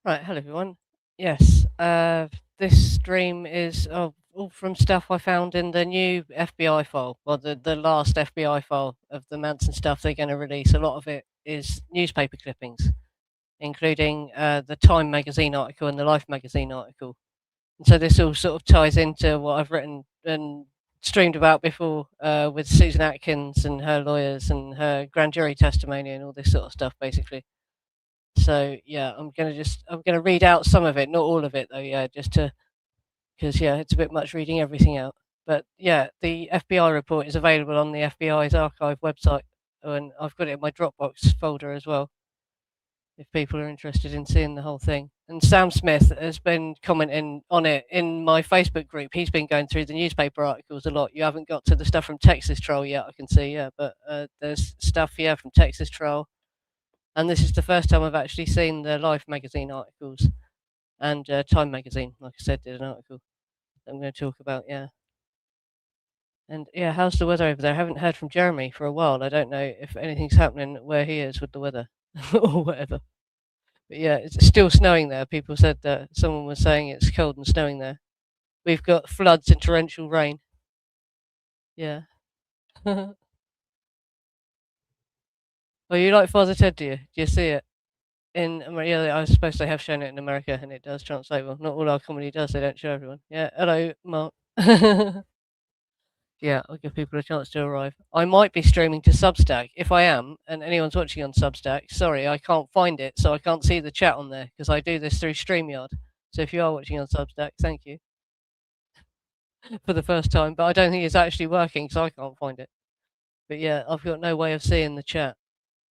Right, hello everyone. Yes, this stream is all from stuff I found in the new FBI file, well, the last FBI file of the Manson stuff they're going to release. A lot of it is newspaper clippings, including the Time magazine article and the Life magazine article. And so this all sort of ties into what I've written and streamed about before with Susan Atkins and her lawyers and her grand jury testimony and all this sort of stuff, basically. So yeah, I'm gonna read out some of it, not all of it though. Yeah, just to because yeah, it's a bit much reading everything out. But yeah, the FBI report is available on the FBI's archive website, and I've got it in my Dropbox folder as well. If people are interested in seeing the whole thing, and Sam Smith has been commenting on it in my Facebook group. He's been going through the newspaper articles a lot. You haven't got to the stuff from Texas Troll yet, I can see. Yeah, but there's stuff here from Texas Troll, and this is the first time I've actually seen the Life magazine articles and Time magazine, like I said, did an article that I'm going to talk about. Yeah, and yeah, how's the weather over there? I haven't heard from Jeremy for a while. I don't know if anything's happening where he is with the weather or whatever. But yeah, it's still snowing there. People said that someone was saying it's cold and snowing there. We've got floods and torrential rain. Yeah. Oh, you like Father Ted? Do you? Do you see it in America? Yeah, I suppose they have shown it in America, and it does translate well. Not all our comedy does. They don't show everyone. Yeah. Hello, Mark. Yeah, I'll give people a chance to arrive. I might be streaming to Substack. If I am, and anyone's watching on Substack, sorry, I can't find it, so I can't see the chat on there because I do this through StreamYard. So if you are watching on Substack, thank you for the first time. But I don't think it's actually working because I can't find it. But yeah, I've got no way of seeing the chat.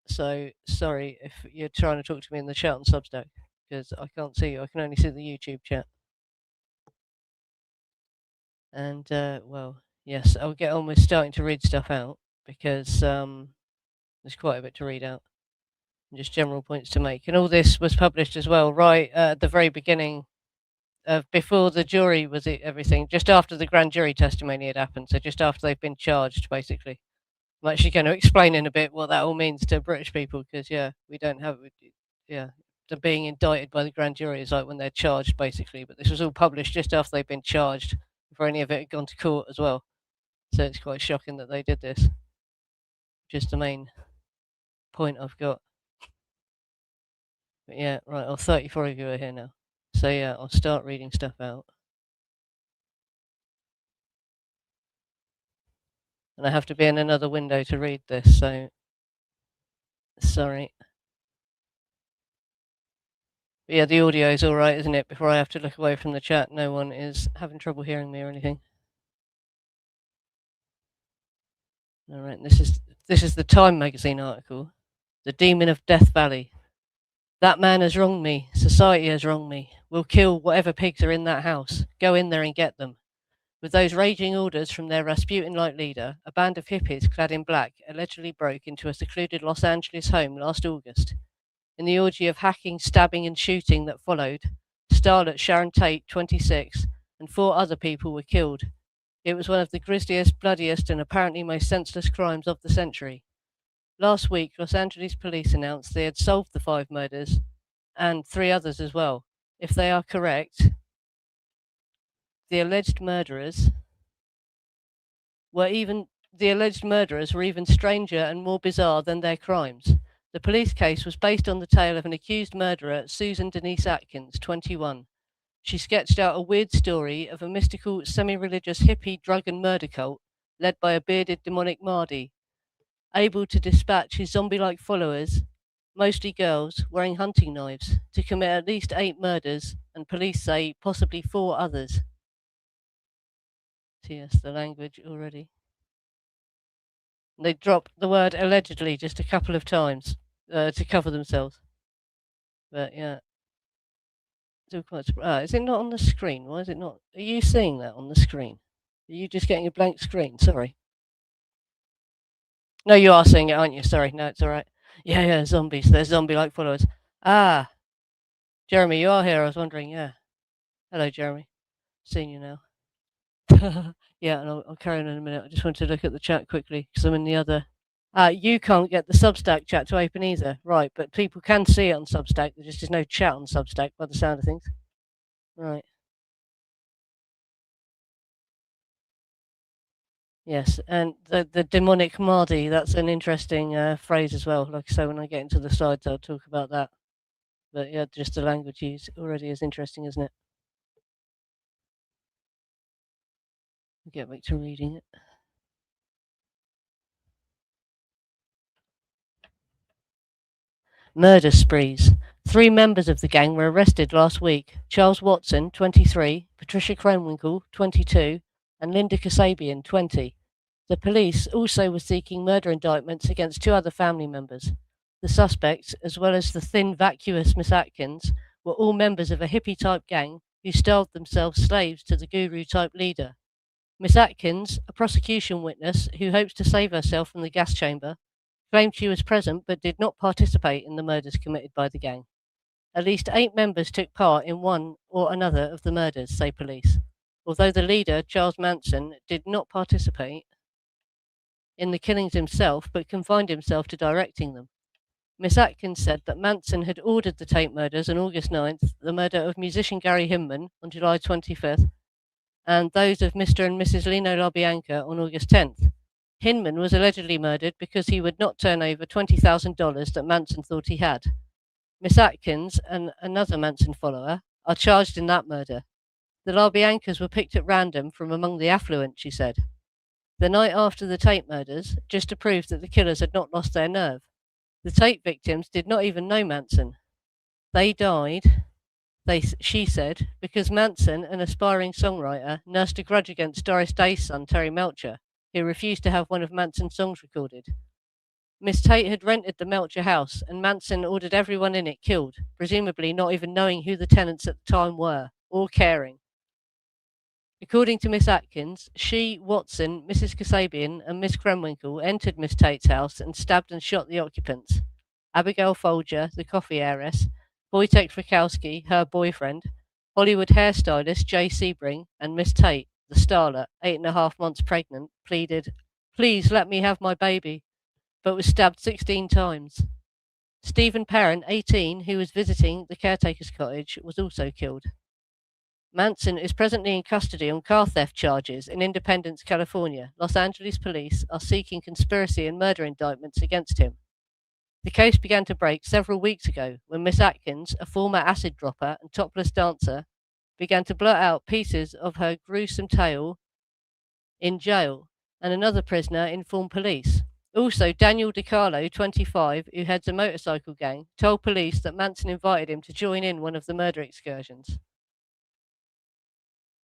So sorry if you're trying to talk to me in the chat on Substack because I can't see you. I can only see the YouTube chat. And well, yes, I'll get on with starting to read stuff out because there's quite a bit to read out. Just general points to make. And all this was published as well, right at the very beginning of before the jury was everything, just after the grand jury testimony had happened. So just after they've been charged, basically. I'm actually going to explain in a bit what that all means to British people because yeah, we don't have yeah. They're being indicted by the grand jury is like when they're charged, basically. But this was all published just after they've been charged, before any of it had gone to court as well. So it's quite shocking that they did this. Just the main point I've got. But yeah, right. 34 of you are here now. So yeah, I'll start reading stuff out. And I have to be in another window to read this, so sorry. But yeah, the audio is alright, isn't it? Before I have to look away from the chat, no one is having trouble hearing me or anything. Alright, this is the Time magazine article. The Demon of Death Valley. That man has wronged me. Society has wronged me. We'll kill whatever pigs are in that house. Go in there and get them. With those raging orders from their Rasputin-like leader, a band of hippies clad in black allegedly broke into a secluded Los Angeles home last August. In the orgy of hacking, stabbing, and shooting that followed, starlet Sharon Tate, 26, and 4 other people were killed. It was one of the grisliest, bloodiest, and apparently most senseless crimes of the century. Last week, Los Angeles police announced they had solved the 5 murders and 3 others as well. If they are correct, the alleged murderers were even stranger and more bizarre than their crimes. The police case was based on the tale of an accused murderer, Susan Denise Atkins, 21. She sketched out a weird story of a mystical, semi-religious hippie drug and murder cult led by a bearded demonic Mahdi, able to dispatch his zombie-like followers, mostly girls, wearing hunting knives, to commit at least 8 murders, and police say possibly 4 others. So yes, the language already. They dropped the word allegedly just a couple of times to cover themselves. But yeah, still quite surprised. Is it not on the screen? Why is it not? Are you seeing that on the screen? Are you just getting a blank screen? Sorry. No, you are seeing it, aren't you? Sorry. No, it's all right. Yeah, yeah, zombies. They're zombie-like followers. Ah, Jeremy, you are here. I was wondering. Yeah. Hello, Jeremy. Seeing you now. Yeah, and I'll carry on in a minute. I just want to look at the chat quickly because I'm in the other. You can't get the Substack chat to open either, right? But people can see it on Substack. There just is no chat on Substack, by the sound of things. Right. Yes, and the demonic Mahdi. That's an interesting phrase as well. Like I say, when I get into the slides, I'll talk about that. But yeah, just the language use already is interesting, isn't it? I'll get back to reading it. Murder sprees. 3 members of the gang were arrested last week. Charles Watson, 23, Patricia Krenwinkel, 22, and Linda Kasabian, 20. The police also were seeking murder indictments against 2 other family members. The suspects, as well as the thin, vacuous Miss Atkins, were all members of a hippie-type gang who styled themselves slaves to the guru-type leader. Miss Atkins, a prosecution witness who hopes to save herself from the gas chamber, claimed she was present but did not participate in the murders committed by the gang. At least 8 members took part in one or another of the murders, say police, although the leader, Charles Manson, did not participate in the killings himself but confined himself to directing them. Miss Atkins said that Manson had ordered the Tate murders on August 9th, the murder of musician Gary Hinman on July 25th, and those of Mr. and Mrs. Lino LaBianca on August 10th. Hinman was allegedly murdered because he would not turn over $20,000 that Manson thought he had. Miss Atkins and another Manson follower are charged in that murder. The LaBiancas were picked at random from among the affluent, she said. The night after the Tate murders, just to prove that the killers had not lost their nerve. The Tate victims did not even know Manson. They died, she said, because Manson, an aspiring songwriter, nursed a grudge against Doris Day's son, Terry Melcher, who refused to have one of Manson's songs recorded. Miss Tate had rented the Melcher house, and Manson ordered everyone in it killed, presumably not even knowing who the tenants at the time were, or caring. According to Miss Atkins, she, Watson, Mrs. Kasabian, and Miss Krenwinkel entered Miss Tate's house and stabbed and shot the occupants. Abigail Folger, the coffee heiress, Wojtek Frykowski, her boyfriend, Hollywood hairstylist Jay Sebring, and Miss Tate, the starlet, 8.5 months pregnant, pleaded, "Please let me have my baby," but was stabbed 16 times. Stephen Perrin, 18, who was visiting the caretaker's cottage, was also killed. Manson is presently in custody on car theft charges in Independence, California. Los Angeles police are seeking conspiracy and murder indictments against him. The case began to break several weeks ago when Miss Atkins, a former acid dropper and topless dancer, began to blurt out pieces of her gruesome tale in jail, and another prisoner informed police. Also, Daniel DiCarlo, 25, who heads a motorcycle gang, told police that Manson invited him to join in one of the murder excursions.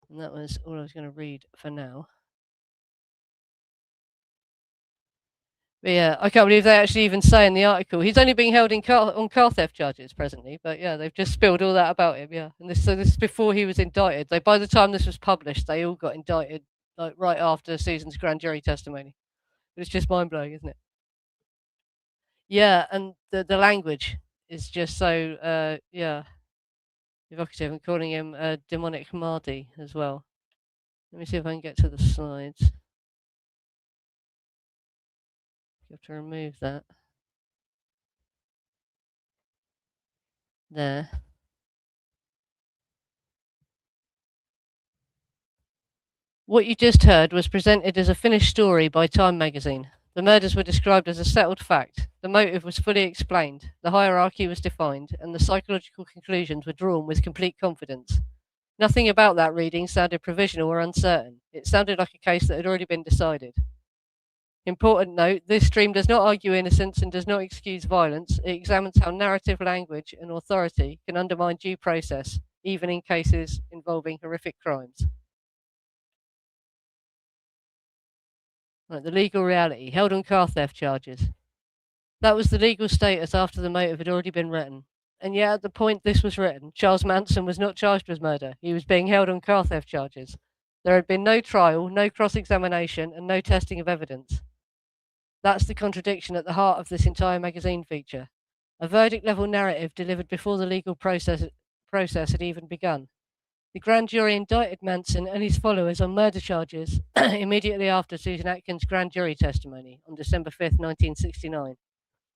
And that was all I was going to read for now. But yeah, I can't believe they actually even say in the article he's only being held on car theft charges presently. But yeah, they've just spilled all that about him. Yeah, and this is before he was indicted. By the time this was published, they all got indicted like right after Susan's grand jury testimony. It's just mind blowing, isn't it? Yeah, and the language is just so evocative, and calling him demonic Mahdi as well. Let me see if I can get to the slides. You have to remove that. There. What you just heard was presented as a finished story by Time magazine. The murders were described as a settled fact. The motive was fully explained, the hierarchy was defined, and the psychological conclusions were drawn with complete confidence. Nothing about that reading sounded provisional or uncertain. It sounded like a case that had already been decided. Important note, this stream does not argue innocence and does not excuse violence. It examines how narrative language and authority can undermine due process, even in cases involving horrific crimes. Right, the legal reality, held on car theft charges. That was the legal status after the motive had already been written. And yet, at the point this was written, Charles Manson was not charged with murder. He was being held on car theft charges. There had been no trial, no cross-examination, and no testing of evidence. That's the contradiction at the heart of this entire magazine feature. A verdict-level narrative delivered before the legal process had even begun. The grand jury indicted Manson and his followers on murder charges immediately after Susan Atkins' grand jury testimony on December 5th, 1969.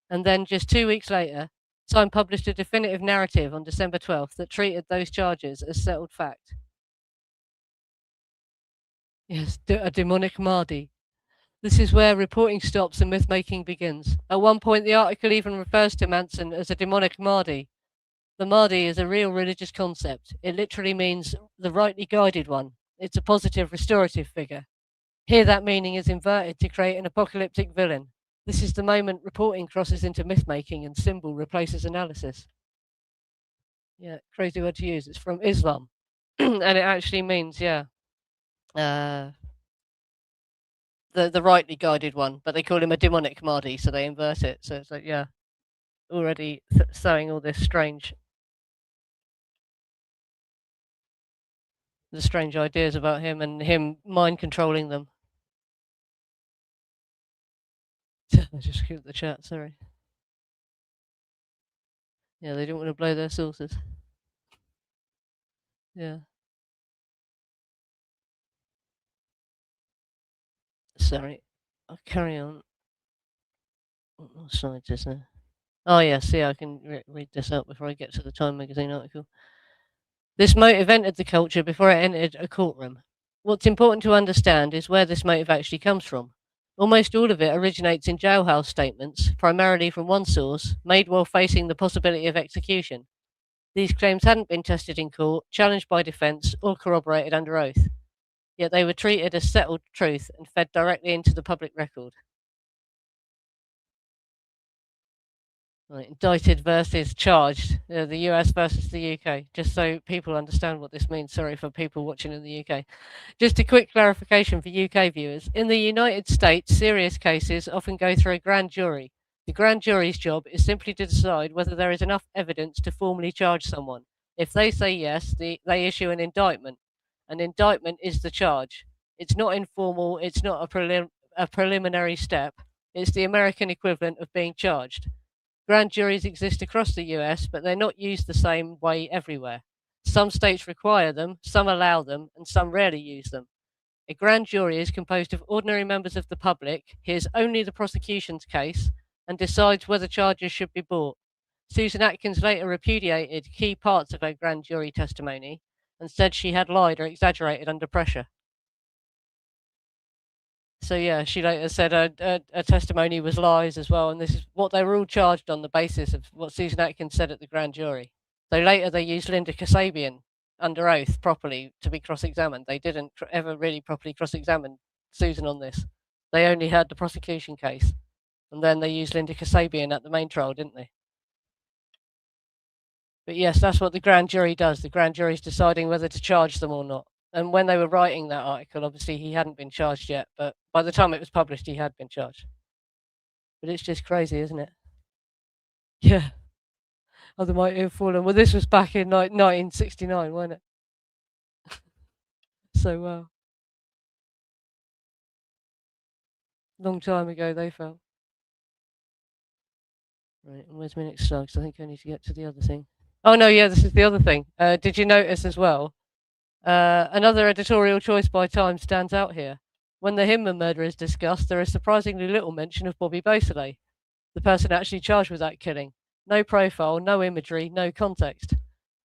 And then just 2 weeks later, Time published a definitive narrative on December 12th that treated those charges as settled fact. Yes, a demonic Mahdi. This is where reporting stops and myth-making begins. At one point, the article even refers to Manson as a demonic Mahdi. The Mahdi is a real religious concept. It literally means the rightly guided one. It's a positive, restorative figure. Here, that meaning is inverted to create an apocalyptic villain. This is the moment reporting crosses into myth-making and symbol replaces analysis. Yeah, crazy word to use. It's from Islam. And it actually means, uh, the rightly guided one, but they call him a demonic Mahdi, so they invert it. So it's like, already sowing all this the strange ideas about him and him mind controlling them. I just skipped the chat, sorry. Yeah, they don't want to blow their sources. Yeah. Sorry. I'll carry on. What slides is there? Oh, yeah, see, I can read this out before I get to the Time magazine article. This motive entered the culture before it entered a courtroom. What's important to understand is where this motive actually comes from. Almost all of it originates in jailhouse statements, primarily from one source, made while facing the possibility of execution. These claims hadn't been tested in court, challenged by defense, or corroborated under oath. Yet they were treated as settled truth and fed directly into the public record. Right, indicted versus charged, the US versus the UK, just so people understand what this means. Sorry for people watching in the UK. Just a quick clarification for UK viewers. In the United States, serious cases often go through a grand jury. The grand jury's job is simply to decide whether there is enough evidence to formally charge someone. If they say yes, they issue an indictment. An indictment is the charge. It's not informal, it's not a preliminary step. It's the American equivalent of being charged. Grand juries exist across the US, but they're not used the same way everywhere. Some states require them, some allow them, and some rarely use them. A grand jury is composed of ordinary members of the public, hears only the prosecution's case, and decides whether charges should be brought. Susan Atkins later repudiated key parts of her grand jury testimony and said she had lied or exaggerated under pressure. So yeah, she later said her testimony was lies as well, and this is what they were all charged on the basis of what Susan Atkins said at the grand jury. So later they used Linda Kasabian under oath properly to be cross-examined. They didn't ever really properly cross-examine Susan on this. They only heard the prosecution case, and then they used Linda Kasabian at the main trial, didn't they? But yes, that's what the grand jury does. The grand jury is deciding whether to charge them or not. And when they were writing that article, obviously he hadn't been charged yet, but by the time it was published, he had been charged. But it's just crazy, isn't it? Yeah. Oh, the mighty have fallen. Well, this was back in 1969, wasn't it? So, long time ago they fell. Right, and where's my next slide? Because I think I need to get to the other thing. Oh, no, yeah, this is the other thing. Did you notice as well? Another editorial choice by Time stands out here. When the Hinman murder is discussed, there is surprisingly little mention of Bobby Beausoleil, the person actually charged with that killing. No profile, no imagery, no context.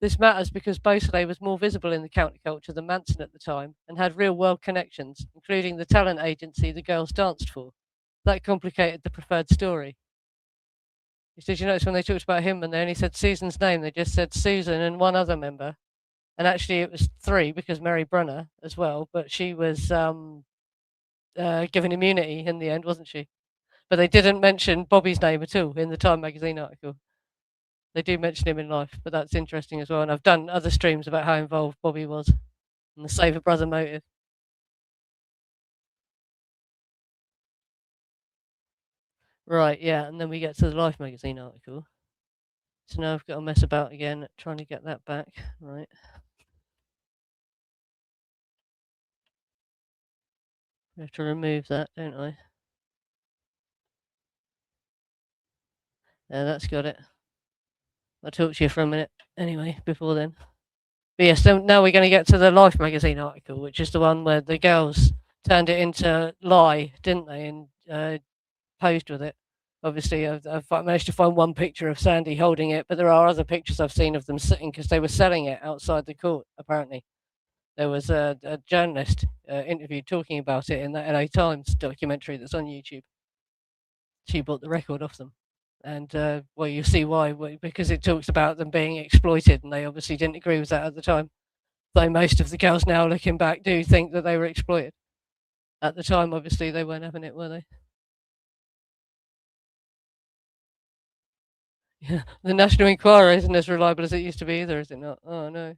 This matters because Beausoleil was more visible in the counterculture than Manson at the time and had real world connections, including the talent agency the girls danced for. That complicated the preferred story. Did you notice when they talked about him and they only said Susan's name, they just said Susan and one other member? And actually it was three because Mary Brunner as well, but she was given immunity in the end, wasn't she? But they didn't mention Bobby's name at all in the Time magazine article. They do mention him in life, but that's interesting as well. And I've done other streams about how involved Bobby was and the Save a Brother motive. Right, yeah, and then we get to the Life magazine article. So now I've got to mess about again trying to get that back. Right. I have to remove that, don't I? Yeah, that's got it. I'll talk to you for a minute anyway, before then. But yes, then now we're going to get to the Life magazine article, which is the one where the girls turned it into lie, didn't they, and posed with it. Obviously, I've managed to find one picture of Sandy holding it, but there are other pictures I've seen of them sitting because they were selling it outside the court. Apparently, there was a journalist interviewed talking about it in the LA Times documentary that's on YouTube. She bought the record off them, and well, you see why. Because it talks about them being exploited, and they obviously didn't agree with that at the time. Though most of the girls now, looking back, do think that they were exploited. At the time, obviously, they weren't having it, were they? Yeah. The National Enquirer isn't as reliable as it used to be either, is it not? Oh, no.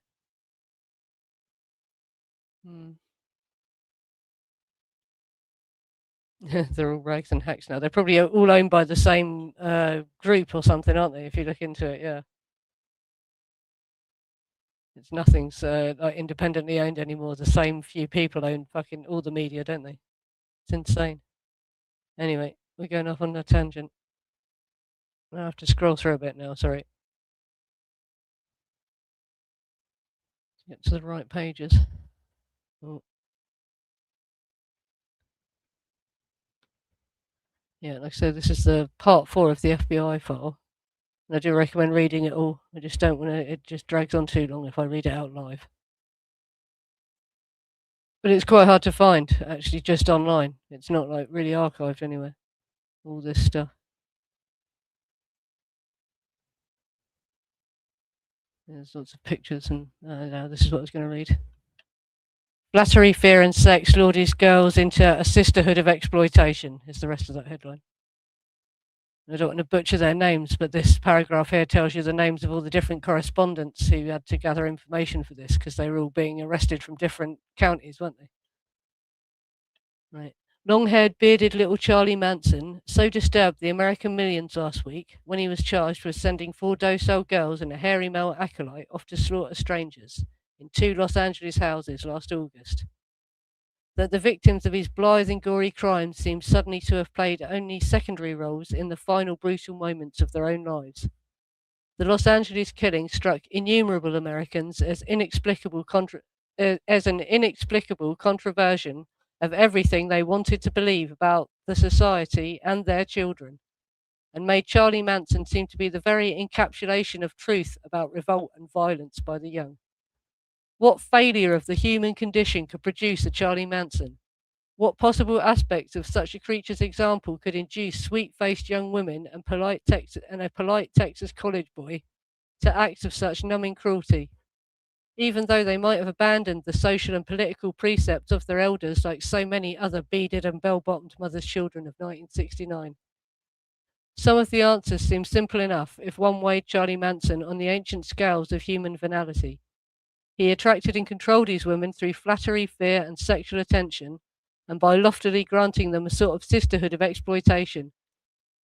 Hmm. They're all rags and hacks now. They're probably all owned by the same group or something, aren't they? If you look into it, yeah. It's nothing's like independently owned anymore. The same few people own fucking all the media, don't they? It's insane. Anyway, we're going off on a tangent. I have to scroll through a bit now. Sorry, to get to the right pages. Oh, yeah, like I said, this is the part 4 of the FBI file. And I do recommend reading it all. I just don't want to. It just drags on too long if I read it out live. But it's quite hard to find actually, just online. It's not like really archived anywhere. All this stuff. There's lots of pictures, and now this is what I was going to read. Flattery, fear, and sex lure these girls into a sisterhood of exploitation. Is the rest of that headline. I don't want to butcher their names, but this paragraph here tells you the names of all the different correspondents who had to gather information for this because they were all being arrested from different counties, weren't they? Right. Long haired, bearded little Charlie Manson so disturbed the American millions last week when he was charged with sending 4 docile girls and a hairy male acolyte off to slaughter strangers in 2 Los Angeles houses last August, that the victims of his blithe and gory crimes seemed suddenly to have played only secondary roles in the final brutal moments of their own lives. The Los Angeles killing struck innumerable Americans as as an inexplicable contraversion of everything they wanted to believe about the society and their children, and made Charlie Manson seem to be the very encapsulation of truth about revolt and violence by the young. What failure of the human condition could produce a Charlie Manson? What possible aspects of such a creature's example could induce sweet-faced young women and a polite Texas college boy to acts of such numbing cruelty, even though they might have abandoned the social and political precepts of their elders like so many other beaded and bell-bottomed mothers' children of 1969? Some of the answers seem simple enough if one weighed Charlie Manson on the ancient scales of human venality. He attracted and controlled these women through flattery, fear, and sexual attention, and by loftily granting them a sort of sisterhood of exploitation,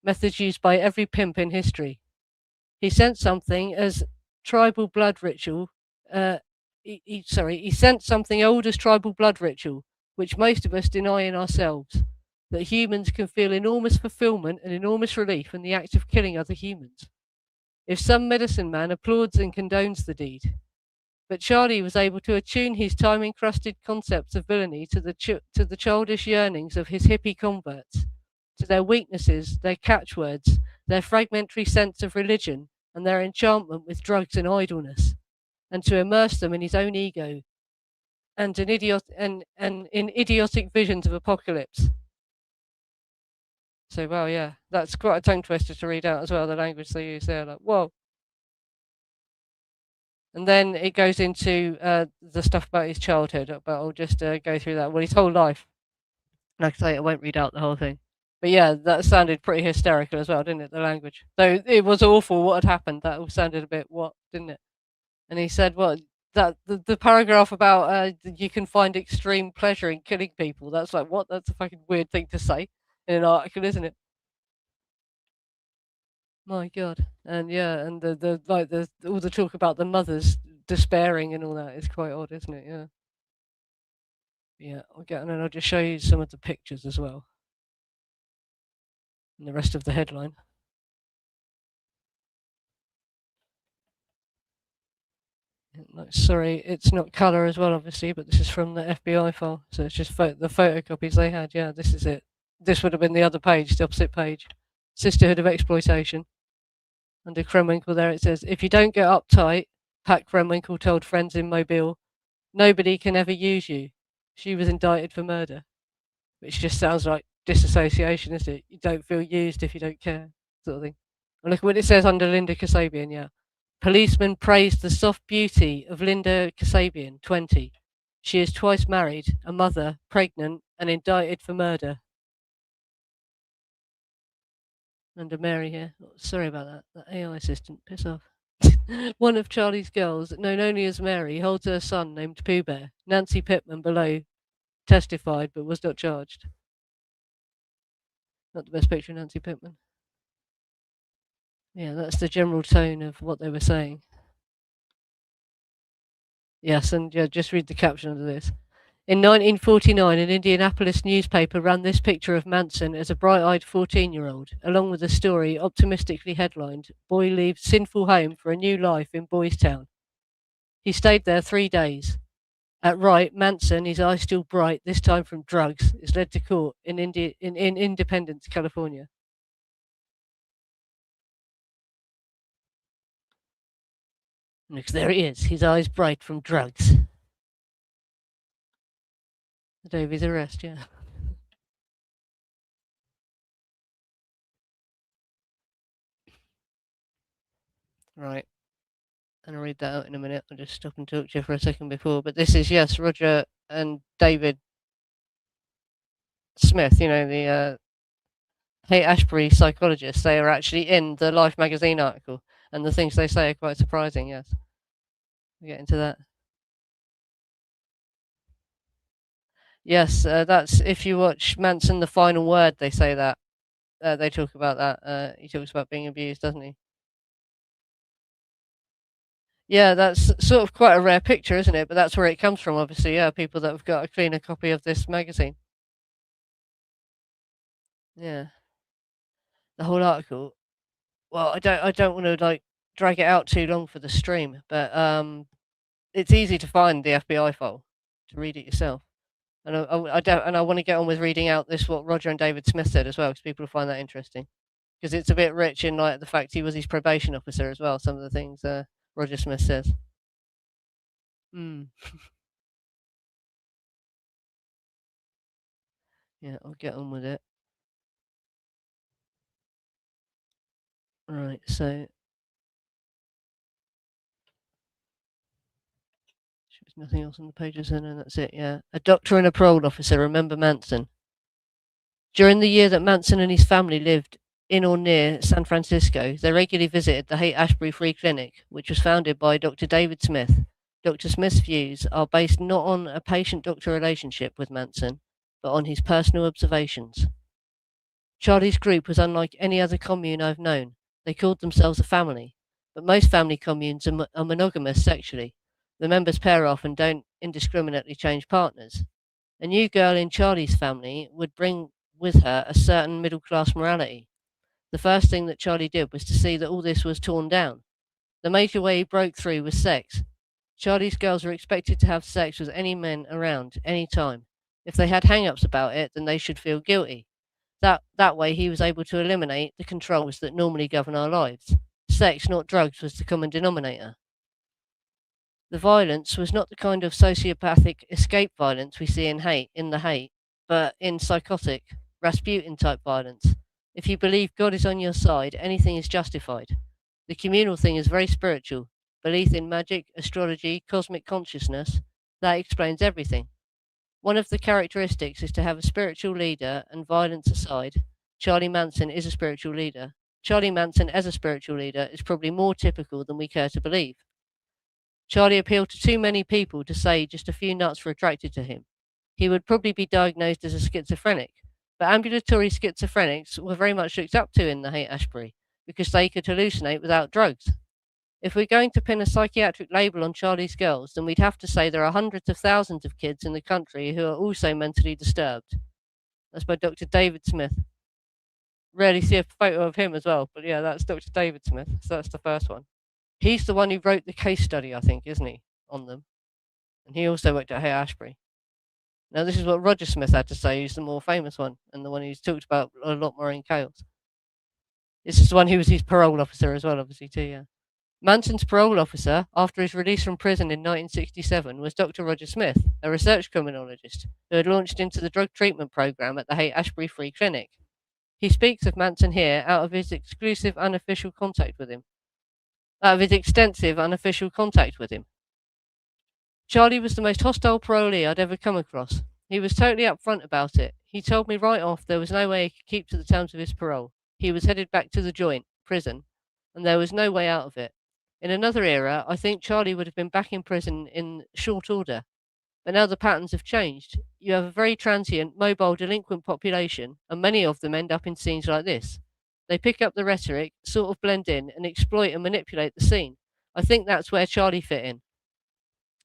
methods used by every pimp in history. He sent something as tribal blood ritual. He sent something old as tribal blood ritual, which most of us deny in ourselves. That humans can feel enormous fulfillment and enormous relief in the act of killing other humans. If some medicine man applauds and condones the deed, but Charlie was able to attune his time encrusted concepts of villainy to the childish yearnings of his hippie converts, to their weaknesses, their catchwords, their fragmentary sense of religion, and their enchantment with drugs and idleness, and to immerse them in his own ego and in idiotic visions of apocalypse. So, well, yeah, that's quite a tongue twister to read out as well, the language they use there. Like, whoa. And then it goes into the stuff about his childhood, but I'll just go through that. Well, his whole life. Like I say, I won't read out the whole thing. But yeah, that sounded pretty hysterical as well, didn't it? The language. Though it was awful what had happened. That all sounded a bit what, didn't it? And he said, "What that the paragraph about you can find extreme pleasure in killing people." That's like what? That's a fucking weird thing to say in an article, isn't it? My God. And yeah, and the like the all the talk about the mothers despairing and all that is quite odd, isn't it? Yeah. Yeah, I'll get and then I'll just show you some of the pictures as well. And the rest of the headline. Sorry, it's not color as well, obviously, but this is from the FBI file, so it's just the photocopies they had. Yeah, this is it. This would have been the other page, the opposite page. Sisterhood of Exploitation. Under Krenwinkel there it says, if you don't get uptight, Pat Krenwinkel told friends in Mobile, nobody can ever use you. She was indicted for murder. Which just sounds like disassociation, isn't it? You don't feel used if you don't care, sort of thing. And look at what it says under Linda Kasabian, yeah. Policeman praised the soft beauty of Linda Kasabian, 20. She is twice married, a mother, pregnant, and indicted for murder. Under Mary here. Oh, sorry about that. That AI assistant. Piss off. One of Charlie's girls, known only as Mary, holds her son named Pooh Bear. Nancy Pittman below testified but was not charged. Not the best picture of Nancy Pittman. Yeah, that's the general tone of what they were saying. Yes, and yeah, just read the caption under this. In 1949, an Indianapolis newspaper ran this picture of Manson as a bright-eyed 14-year-old, along with a story optimistically headlined, Boy Leaves Sinful Home for a New Life in Boys Town. He stayed there 3 days. At right, Manson, his eyes still bright, this time from drugs, is led to court in Independence, California. Because there he is, his eyes bright from drugs. The day of his arrest, yeah. Right. And I'll read that out in a minute. I'll just stop and talk to you for a second before. But this is, yes, Roger and David Smith, the Haight-Ashbury psychologists. They are actually in the Life magazine article. And the things they say are quite surprising, yes. We'll get into that. Yes, that's if you watch Manson, The Final Word, they say that. They talk about that. He talks about being abused, doesn't he? Yeah, that's sort of quite a rare picture, isn't it? But that's where it comes from, obviously. Yeah, people that have got a cleaner copy of this magazine. Yeah, the whole article. Well, I don't want to like drag it out too long for the stream, but it's easy to find the FBI file to read it yourself. And I want to get on with reading out this what Roger and David Smith said as well, because people find that interesting. Because it's a bit rich in like the fact he was his probation officer as well. Some of the things Roger Smith says. Mm. Yeah, I'll get on with it. Right, so there's nothing else on the pages, and that's it. Yeah, a doctor and a parole officer remember Manson. During the year that Manson and his family lived in or near San Francisco, they regularly visited the Haight-Ashbury Free Clinic, which was founded by Dr. David Smith. Dr. Smith's views are based not on a patient-doctor relationship with Manson, but on his personal observations. Charlie's group was unlike any other commune I've known. They called themselves a family, but most family communes are monogamous sexually. The members pair off and don't indiscriminately change partners. A new girl in Charlie's family would bring with her a certain middle class morality. The first thing that Charlie did was to see that all this was torn down. The major way he broke through was sex. Charlie's girls were expected to have sex with any men around, any time. If they had hang ups about it, then they should feel guilty. That way he was able to eliminate the controls that normally govern our lives. Sex, not drugs, was the common denominator. The violence was not the kind of sociopathic escape violence we see in the hate, but in psychotic, Rasputin type violence. If you believe God is on your side, anything is justified. The communal thing is very spiritual. Belief in magic, astrology, cosmic consciousness, that explains everything. One of the characteristics is to have a spiritual leader, and violence aside, Charlie Manson is a spiritual leader. Charlie Manson as a spiritual leader is probably more typical than we care to believe. Charlie appealed to too many people to say just a few nuts were attracted to him. He would probably be diagnosed as a schizophrenic, but ambulatory schizophrenics were very much looked up to in the Haight-Ashbury because they could hallucinate without drugs. If we're going to pin a psychiatric label on Charlie's girls, then we'd have to say there are hundreds of thousands of kids in the country who are also mentally disturbed. That's by Dr. David Smith. Rarely see a photo of him as well, but yeah, that's Dr. David Smith. So that's the first one. He's the one who wrote the case study, I think, isn't he? on them, and he also worked at Haight-Ashbury. Now, this is what Roger Smith had to say, who's the more famous one, and the one who's talked about a lot more in Chaos. This is the one who was his parole officer as well, obviously, too, yeah. Manson's parole officer, after his release from prison in 1967, was Dr. Roger Smith, a research criminologist who had launched into the drug treatment program at the Haight-Ashbury Free Clinic. He speaks of Manson here out of his exclusive unofficial contact with him. Out of his extensive unofficial contact with him. Charlie was the most hostile parolee I'd ever come across. He was totally upfront about it. He told me right off there was no way he could keep to the terms of his parole. He was headed back to the joint, prison, and there was no way out of it. In another era, I think Charlie would have been back in prison in short order. But now the patterns have changed. You have a very transient, mobile, delinquent population, and many of them end up in scenes like this. They pick up the rhetoric, sort of blend in, and exploit and manipulate the scene. I think that's where Charlie fit in.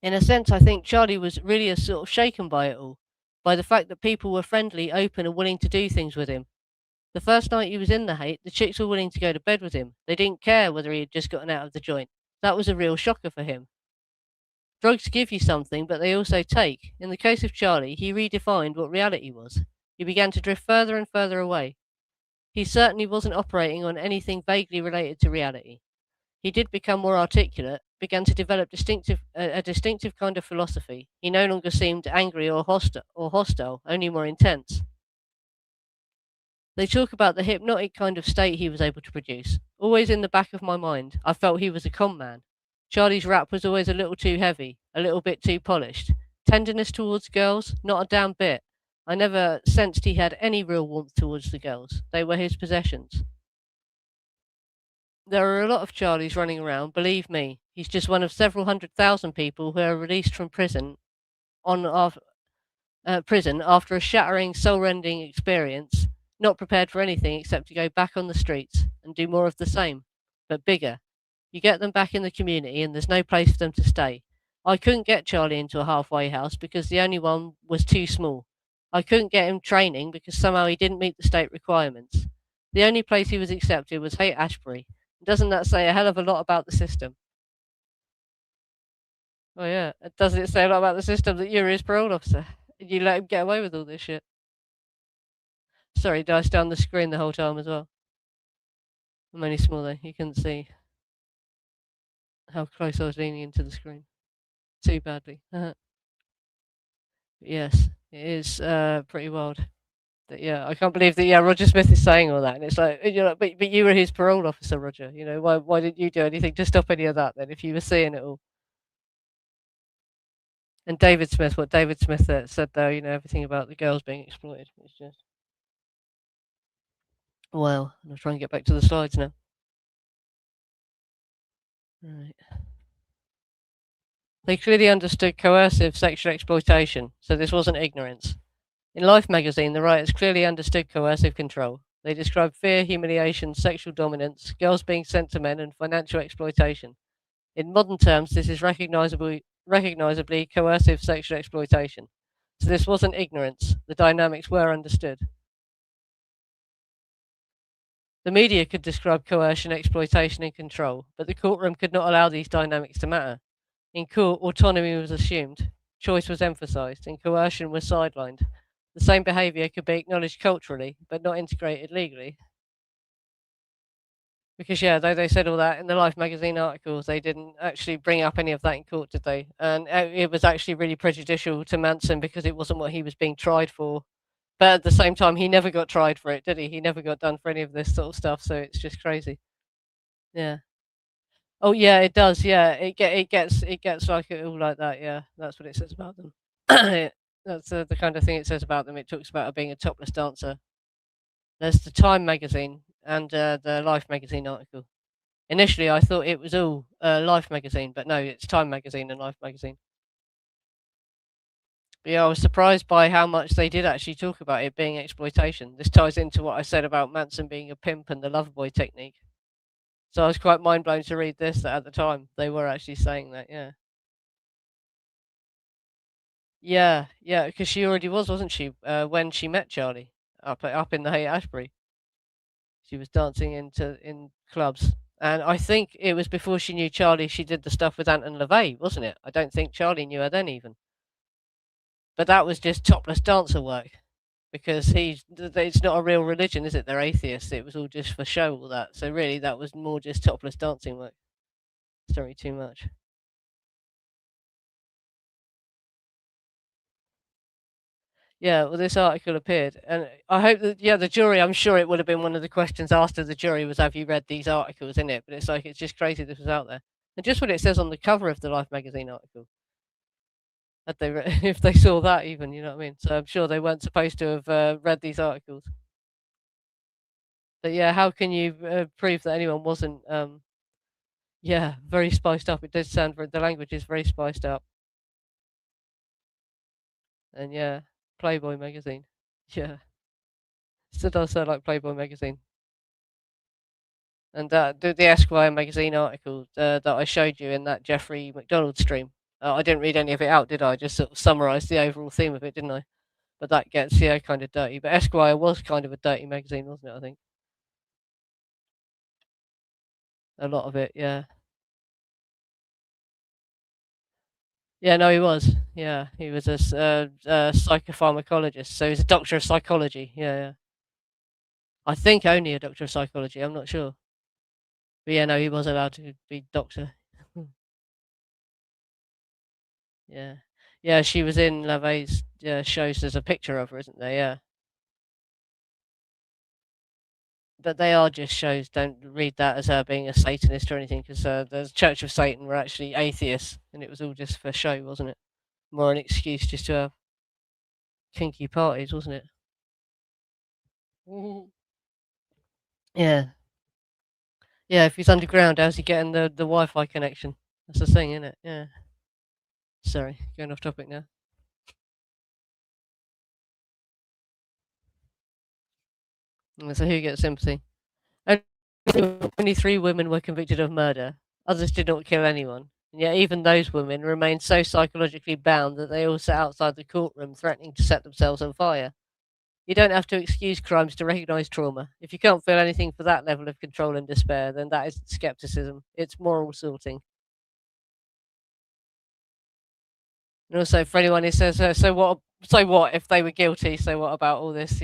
In a sense, I think Charlie was really a sort of shaken by it all, by the fact that people were friendly, open, and willing to do things with him. The first night he was in the Haight, the chicks were willing to go to bed with him. They didn't care whether he had just gotten out of the joint. That was a real shocker for him. Drugs give you something, but they also take. In the case of Charlie, he redefined what reality was. He began to drift further and further away. He certainly wasn't operating on anything vaguely related to reality. He did become more articulate, began to develop a distinctive kind of philosophy. He no longer seemed angry or hostile, only more intense. They talk about the hypnotic kind of state he was able to produce. Always in the back of my mind, I felt he was a con man. Charlie's rap was always a little too heavy, a little bit too polished. Tenderness towards girls? Not a damn bit. I never sensed he had any real warmth towards the girls. They were his possessions. There are a lot of Charlies running around, believe me. He's just one of several 100,000 people who are released from on prison after a shattering, soul-rending experience, not prepared for anything except to go back on the streets and do more of the same, but bigger. You get them back in the community and there's no place for them to stay. I couldn't get Charlie into a halfway house because the only one was too small. I couldn't get him training because somehow he didn't meet the state requirements. The only place he was accepted was Haight-Ashbury. Doesn't that say a hell of a lot about the system? Oh yeah, doesn't it say a lot about the system that you're his parole officer? And you let him get away with all this shit? Sorry, diced down the screen the whole time as well. I'm only small though, you couldn't see how close I was leaning into the screen. Too badly. Yes, it is pretty wild. Yeah, I can't believe that. Yeah, Roger Smith is saying all that, and it's like, but you were his parole officer, Roger. Why didn't you do anything to stop any of that then? If you were seeing it all. And David Smith, what David Smith said though, everything about the girls being exploited. It's just well. I'm trying to get back to the slides now. Right. They clearly understood coercive sexual exploitation, so this wasn't ignorance. In Life magazine, the writers clearly understood coercive control. They described fear, humiliation, sexual dominance, girls being sent to men, and financial exploitation. In modern terms, this is recognizably coercive sexual exploitation. So this wasn't ignorance. The dynamics were understood. The media could describe coercion, exploitation, and control, but the courtroom could not allow these dynamics to matter. In court, autonomy was assumed, choice was emphasized, and coercion was sidelined. The same behavior could be acknowledged culturally, but not integrated legally. Because yeah, though they said all that in the Life magazine articles, they didn't actually bring up any of that in court, did they? And it was actually really prejudicial to Manson because it wasn't what he was being tried for. But at the same time, he never got tried for it, did he? He never got done for any of this sort of stuff. So it's just crazy. Yeah. Oh yeah, it does. Yeah, it gets like it all like that. Yeah, that's what it says about them. That's the kind of thing it says about them. It talks about her being a topless dancer. There's the Time magazine and the Life magazine article. Initially, I thought it was all Life magazine, but no, it's Time magazine and Life magazine. But yeah, I was surprised by how much they did actually talk about it being exploitation. This ties into what I said about Manson being a pimp and the loverboy technique. So I was quite mind blown to read this that at the time they were actually saying that. Yeah, yeah, because she already was, wasn't she? When she met Charlie up in the Haight-Ashbury, she was dancing in clubs. And I think it was before she knew Charlie, she did the stuff with Anton LaVey, wasn't it? I don't think Charlie knew her then even. But that was just topless dancer work because it's not a real religion, is it? They're atheists. It was all just for show, all that. So really, that was more just topless dancing work. It's not really too much. Yeah, well, this article appeared, and I hope that the jury. I'm sure it would have been one of the questions asked of the jury was, "Have you read these articles?" In it, but it's like it's just crazy this was out there, and just what it says on the cover of the Life magazine article. Had they if they saw that even, you know what I mean? So I'm sure they weren't supposed to have read these articles. But yeah, how can you prove that anyone wasn't? Yeah, very spiced up. It does sound the language is very spiced up, and yeah, Playboy magazine. Yeah, still does sound like Playboy magazine. And the Esquire magazine article that I showed you in that Jeffrey McDonald stream. I didn't read any of it out, did I? I just sort of summarised the overall theme of it, didn't I? But that gets kind of dirty. But Esquire was kind of a dirty magazine, wasn't it? I think a lot of it, yeah. Yeah, no, he was. Yeah, he was a psychopharmacologist. So he's a doctor of psychology. Yeah, yeah. I think only a doctor of psychology. I'm not sure. But yeah, no, he was allowed to be doctor. Yeah. Yeah, she was in LaVey's shows. There's a picture of her, isn't there? Yeah. But they are just shows. Don't read that as her being a Satanist or anything, because the Church of Satan were actually atheists, and it was all just for show, wasn't it? More an excuse just to have kinky parties, wasn't it? Mhm. Yeah. Yeah, if he's underground, how's he getting the Wi-Fi connection? That's the thing, isn't it? Yeah. Sorry, going off topic now. So who gets sympathy? Only three women were convicted of murder. Others did not kill anyone. And yet even those women remained so psychologically bound that they all sat outside the courtroom threatening to set themselves on fire. You don't have to excuse crimes to recognise trauma. If you can't feel anything for that level of control and despair, then that isn't skepticism. It's moral sorting. And also, for anyone who says, so what if they were guilty? So what about all this,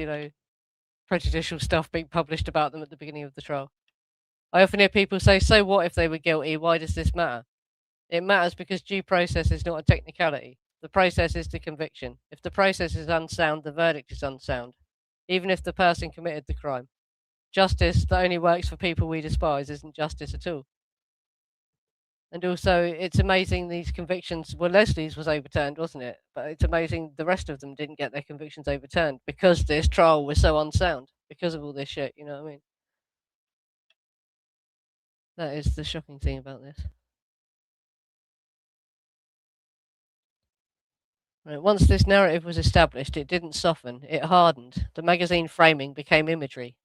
prejudicial stuff being published about them at the beginning of the trial? I often hear people say, so what if they were guilty? Why does this matter? It matters because due process is not a technicality. The process is the conviction. If the process is unsound, the verdict is unsound, even if the person committed the crime. Justice that only works for people we despise isn't justice at all. And also, it's amazing these convictions. Well, Leslie's was overturned, wasn't it? But it's amazing the rest of them didn't get their convictions overturned because this trial was so unsound, because of all this shit. You know what I mean? That is the shocking thing about this. Right, once this narrative was established, it didn't soften, it hardened. The magazine framing became imagery.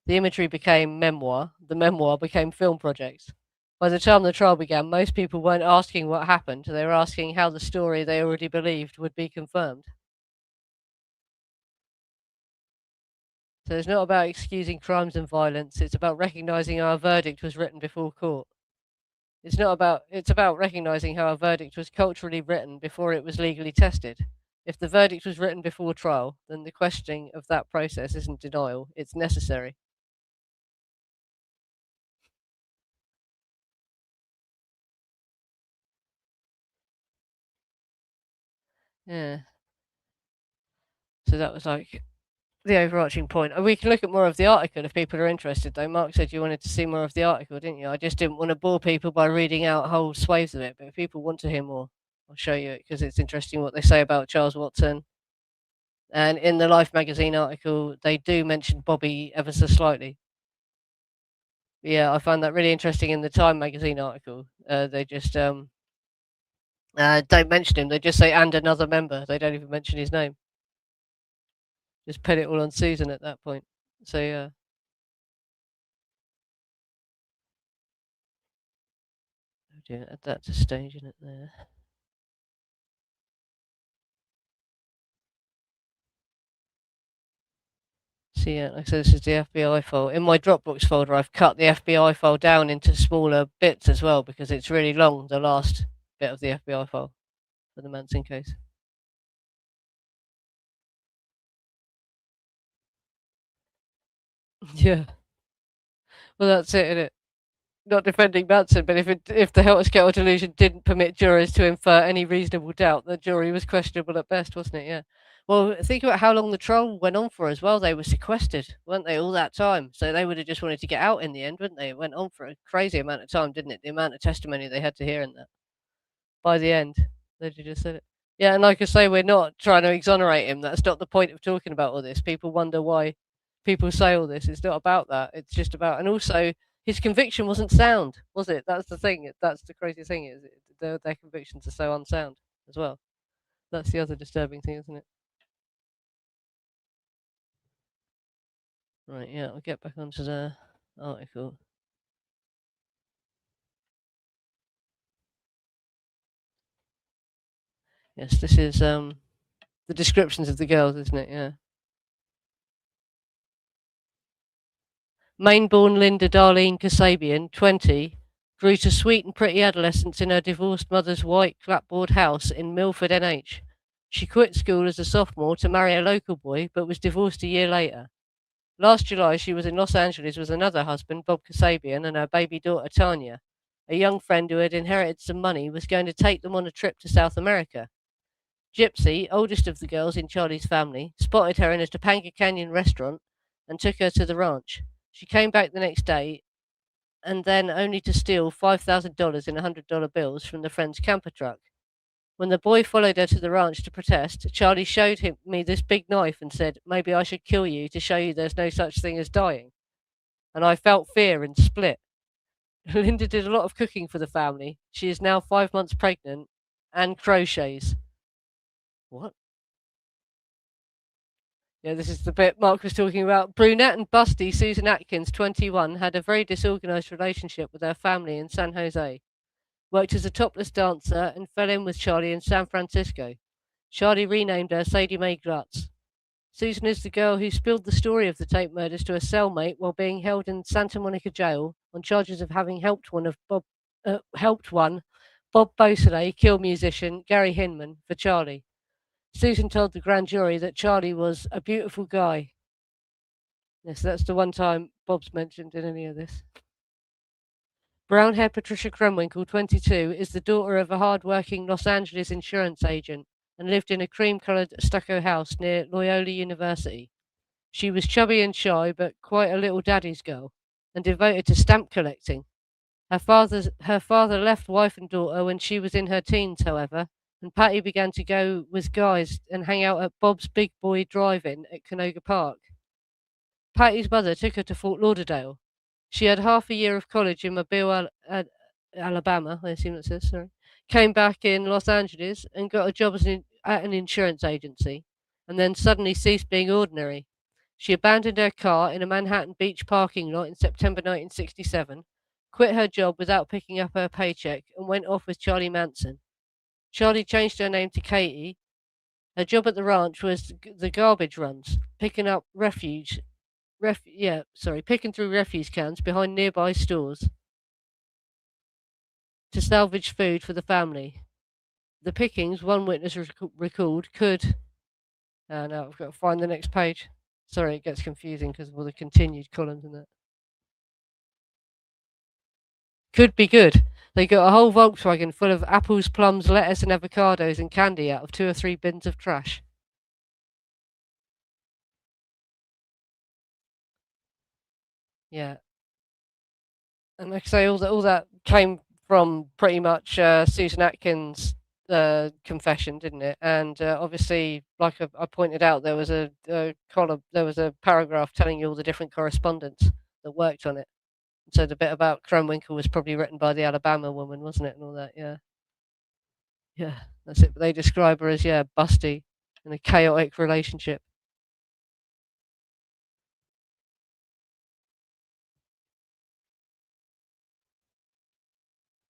The imagery became memoir. The memoir became film projects. By the time the trial began, most people weren't asking what happened, they were asking how the story they already believed would be confirmed. So it's not about excusing crimes and violence, it's about recognizing our verdict was written before court. It's about recognizing how a verdict was culturally written before it was legally tested. If the verdict was written before trial, then the questioning of that process isn't denial, it's necessary. Yeah. So that was like the overarching point. We can look at more of the article if people are interested, though. Mark said you wanted to see more of the article, didn't you? I just didn't want to bore people by reading out whole swathes of it. But if people want to hear more, I'll show you it because it's interesting what they say about Charles Watson. And in the Life magazine article, they do mention Bobby ever so slightly. Yeah, I found that really interesting in the Time magazine article. They just don't mention him. They just say and another member. They don't even mention his name. Just put it all on Susan at that point. So yeah, add that to staging it there. So yeah, like I said, this is the FBI file. In my Dropbox folder, I've cut the FBI file down into smaller bits as well because it's really long, the last bit of the FBI file for the Manson case. Yeah, well, that's it, isn't it? Not defending Manson, but if the helter skelter delusion didn't permit jurors to infer any reasonable doubt, the jury was questionable at best, wasn't it? Yeah. Well, think about how long the trial went on for as well. They were sequestered, weren't they, all that time? So they would have just wanted to get out in the end, wouldn't they? It went on for a crazy amount of time, didn't it? The amount of testimony they had to hear in that. By the end, they just said it. Yeah, and like I say, we're not trying to exonerate him. That's not the point of talking about all this. People wonder why people say all this. It's not about that. It's just about, and also his conviction wasn't sound, was it? That's the thing. That's the crazy thing is their convictions are so unsound as well. That's the other disturbing thing, isn't it? Right. Yeah. I'll get back onto the article. Yes, this is the descriptions of the girls, isn't it? Yeah. Maine-born Linda Darlene Kasabian, 20, grew to sweet and pretty adolescence in her divorced mother's white clapboard house in Milford, NH. She quit school as a sophomore to marry a local boy, but was divorced a year later. Last July, she was in Los Angeles with another husband, Bob Kasabian, and her baby daughter, Tanya. A young friend who had inherited some money was going to take them on a trip to South America. Gypsy, oldest of the girls in Charlie's family, spotted her in a Topanga Canyon restaurant and took her to the ranch. She came back the next day and then only to steal $5,000 in $100 bills from the friend's camper truck. When the boy followed her to the ranch to protest, Charlie showed me this big knife and said, "Maybe I should kill you to show you there's no such thing as dying." And I felt fear and split. Linda did a lot of cooking for the family. She is now 5 months pregnant and crochets. What? Yeah, this is the bit Mark was talking about. Brunette and busty Susan Atkins, 21, had a very disorganized relationship with her family in San Jose. Worked as a topless dancer and fell in with Charlie in San Francisco. Charlie renamed her Sadie Mae Glutz. Susan is the girl who spilled the story of the Tate murders to a cellmate while being held in Santa Monica jail on charges of having helped one Bob Beausoleil kill musician Gary Hinman for Charlie. Susan told the grand jury that Charlie was a beautiful guy. Yes, that's the one time Bob's mentioned in any of this. Brown-haired Patricia Krenwinkel, 22, is the daughter of a hard-working Los Angeles insurance agent and lived in a cream-colored stucco house near Loyola University. She was chubby and shy, but quite a little daddy's girl, and devoted to stamp collecting. Her father left wife and daughter when she was in her teens, however, and Patty began to go with guys and hang out at Bob's Big Boy Drive-In at Canoga Park. Patty's mother took her to Fort Lauderdale. She had half a year of college in Mobile, Alabama, I assume it says, sorry. Came back in Los Angeles and got a job at an insurance agency, and then suddenly ceased being ordinary. She abandoned her car in a Manhattan Beach parking lot in September 1967, quit her job without picking up her paycheck, and went off with Charlie Manson. Charlie changed her name to Katie. Her job at the ranch was the garbage runs, picking up picking through refuse cans behind nearby stores to salvage food for the family. The pickings, one witness recalled, could. No, I've got to find the next page. Sorry, it gets confusing because of all the continued columns in that. Could be good. They got a whole Volkswagen full of apples, plums, lettuce, and avocados and candy out of 2 or 3 bins of trash. Yeah, and like I say, all that came from pretty much Susan Atkins' confession, didn't it? And obviously, like I pointed out, there was a column, there was a paragraph telling you all the different correspondents that worked on it. So the bit about Kronwinkle was probably written by the Alabama woman, wasn't it? And all that, yeah, yeah, that's it. But they describe her as busty in a chaotic relationship.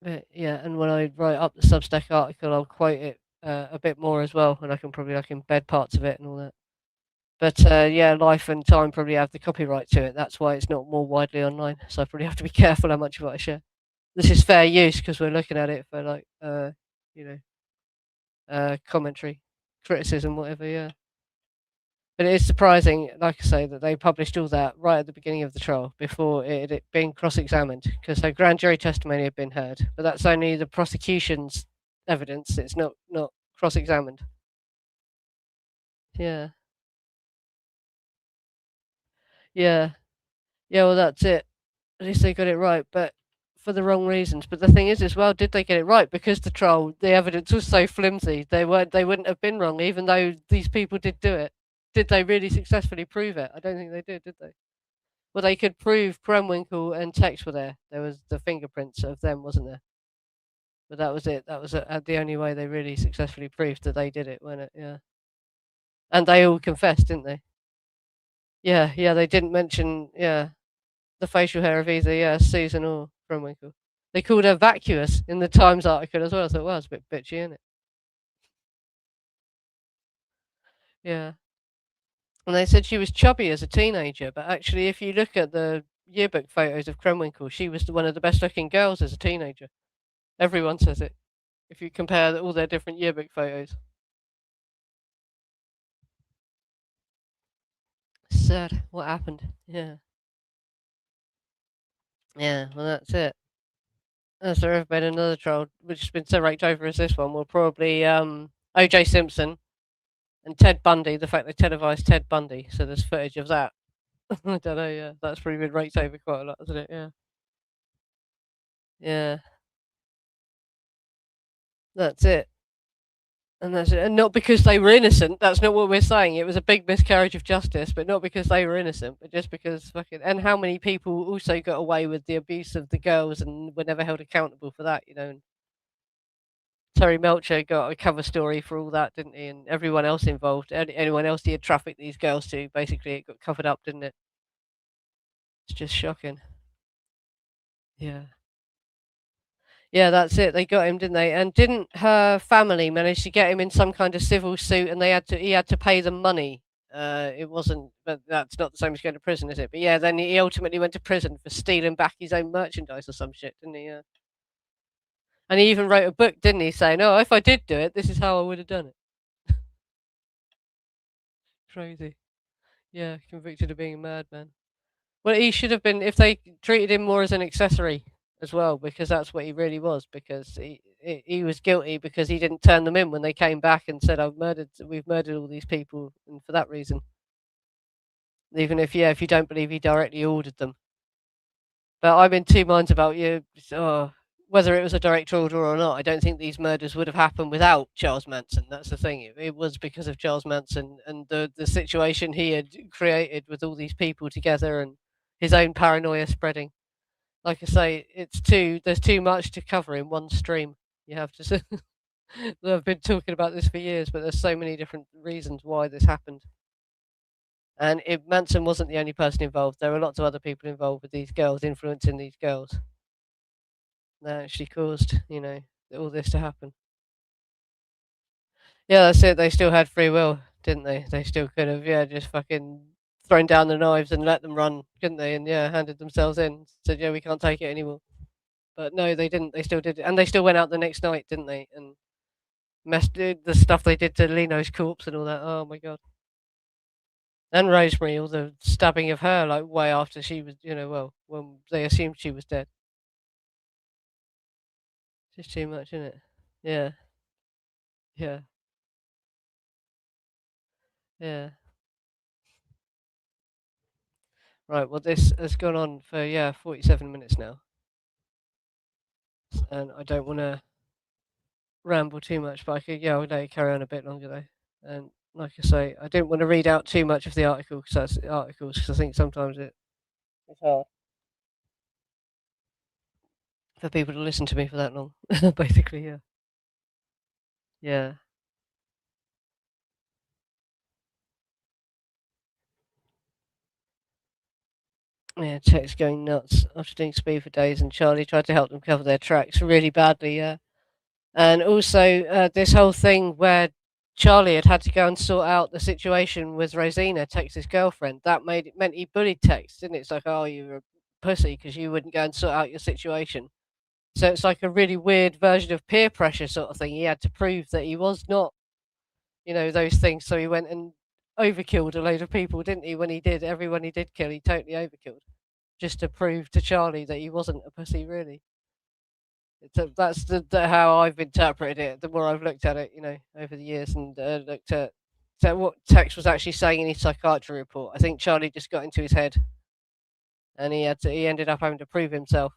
But, yeah, and when I write up the Substack article, I'll quote it a bit more as well, and I can probably embed parts of it and all that. But yeah, Life and Time probably have the copyright to it. That's why it's not more widely online. So I probably have to be careful how much of it I share. This is fair use because we're looking at it for like you know commentary, criticism, whatever. Yeah. But it is surprising, like I say, that they published all that right at the beginning of the trial before it had been cross-examined, because her grand jury testimony had been heard, but that's only the prosecution's evidence. It's not cross-examined. Yeah, yeah, yeah. Well, that's it. At least they got it right, but for the wrong reasons. But the thing is, as well, did they get it right? Because the evidence was so flimsy, they wouldn't have been wrong, even though these people did do it. Did they really successfully prove it? I don't think they did they? Well, they could prove Krenwinkel and Tex were there. There was the fingerprints of them, wasn't there? But that was it. That was the only way they really successfully proved that they did it, wasn't it? Yeah. And they all confessed, didn't they? Yeah, yeah. They didn't mention, yeah, the facial hair of either, yeah, Susan or Krenwinkel. They called her vacuous in the Times article as well. I thought, well, it's a bit bitchy, isn't it? Yeah. And they said she was chubby as a teenager, but actually, if you look at the yearbook photos of Krenwinkel, she was one of the best looking girls as a teenager. Everyone says it. If you compare all their different yearbook photos. Sad. What happened? Yeah. Yeah. Well, that's it. Has there ever been another trial which has been so raked over as this one? Well, probably O.J. Simpson and Ted Bundy. The fact they televised Ted Bundy, so there's footage of that. I don't know. Yeah, that's probably been raked over quite a lot, hasn't it? Yeah. Yeah. That's it. And that's it. And not because they were innocent. That's not what we're saying. It was a big miscarriage of justice, but not because they were innocent, but just because fucking. And how many people also got away with the abuse of the girls and were never held accountable for that, you know? And Terry Melcher got a cover story for all that, didn't he? And everyone else involved, anyone else he had trafficked these girls to, basically, it got covered up, didn't it? It's just shocking. Yeah. Yeah, that's it. They got him, didn't they? And didn't her family manage to get him in some kind of civil suit, and he had to pay them money? It wasn't, but that's not the same as going to prison, is it? But yeah, then he ultimately went to prison for stealing back his own merchandise or some shit, didn't he? And he even wrote a book, didn't he, saying, "Oh, if I did do it, this is how I would have done it." Crazy. Yeah, convicted of being a madman. Well, he should have been if they treated him more as an accessory as well, because that's what he really was. Because he was guilty because he didn't turn them in when they came back and said, we've murdered all these people," and for that reason, even if if you don't believe he directly ordered them. But I'm in two minds about whether it was a direct order or not. I don't think these murders would have happened without Charles Manson. That's the thing. It was because of Charles Manson and the situation he had created with all these people together and his own paranoia spreading. Like I say, there's too much to cover in one stream. You have to. I've been talking about this for years, but there's so many different reasons why this happened. And Manson wasn't the only person involved. There were lots of other people involved with these girls, influencing these girls. That actually caused, all this to happen. Yeah, that's it. They still had free will, didn't they? They still could have, yeah, just fucking thrown down the knives and let them run, couldn't they? And yeah, handed themselves in. Said, yeah, we can't take it anymore. But no, they didn't. They still did it, and they still went out the next night, didn't they? And messed the stuff they did to Leno's corpse and all that. Oh my god. And Rosemary, all the stabbing of her, like way after she was, when they assumed she was dead. Just too much, isn't it? Yeah, yeah, yeah. Right. Well, this has gone on for 47 minutes now, and I don't want to ramble too much, but I'll let you carry on a bit longer though. And like I say, I didn't want to read out too much of the article because I think sometimes it's hard for people to listen to me for that long. Basically, yeah, yeah, yeah. Tech's going nuts after doing speed for days, and Charlie tried to help them cover their tracks really badly. Yeah, and also this whole thing where Charlie had to go and sort out the situation with Rosina, Tex's girlfriend. That made it meant he bullied Tex, didn't it? It's like, oh, you were a pussy because you wouldn't go and sort out your situation. So it's like a really weird version of peer pressure sort of thing. He had to prove that he was not, those things. So he went and overkilled a load of people, didn't he? When he did, everyone he did kill, he totally overkilled, just to prove to Charlie that he wasn't a pussy, really. That's how I've interpreted it. The more I've looked at it, over the years, and looked at what Tex was actually saying in his psychiatry report. I think Charlie just got into his head, and he ended up having to prove himself.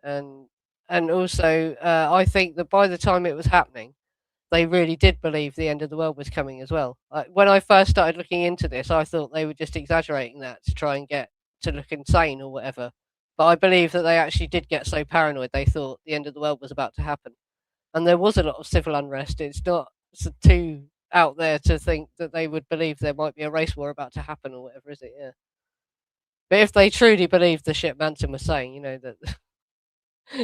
And also I think that by the time it was happening, they really did believe the end of the world was coming as well. When I first started looking into this, I thought they were just exaggerating that to try and get to look insane or whatever. But I believe that they actually did get so paranoid they thought the end of the world was about to happen. And there was a lot of civil unrest. It's not too out there to think that they would believe there might be a race war about to happen or whatever, is it? Yeah. But if they truly believed the shit Manson was saying, that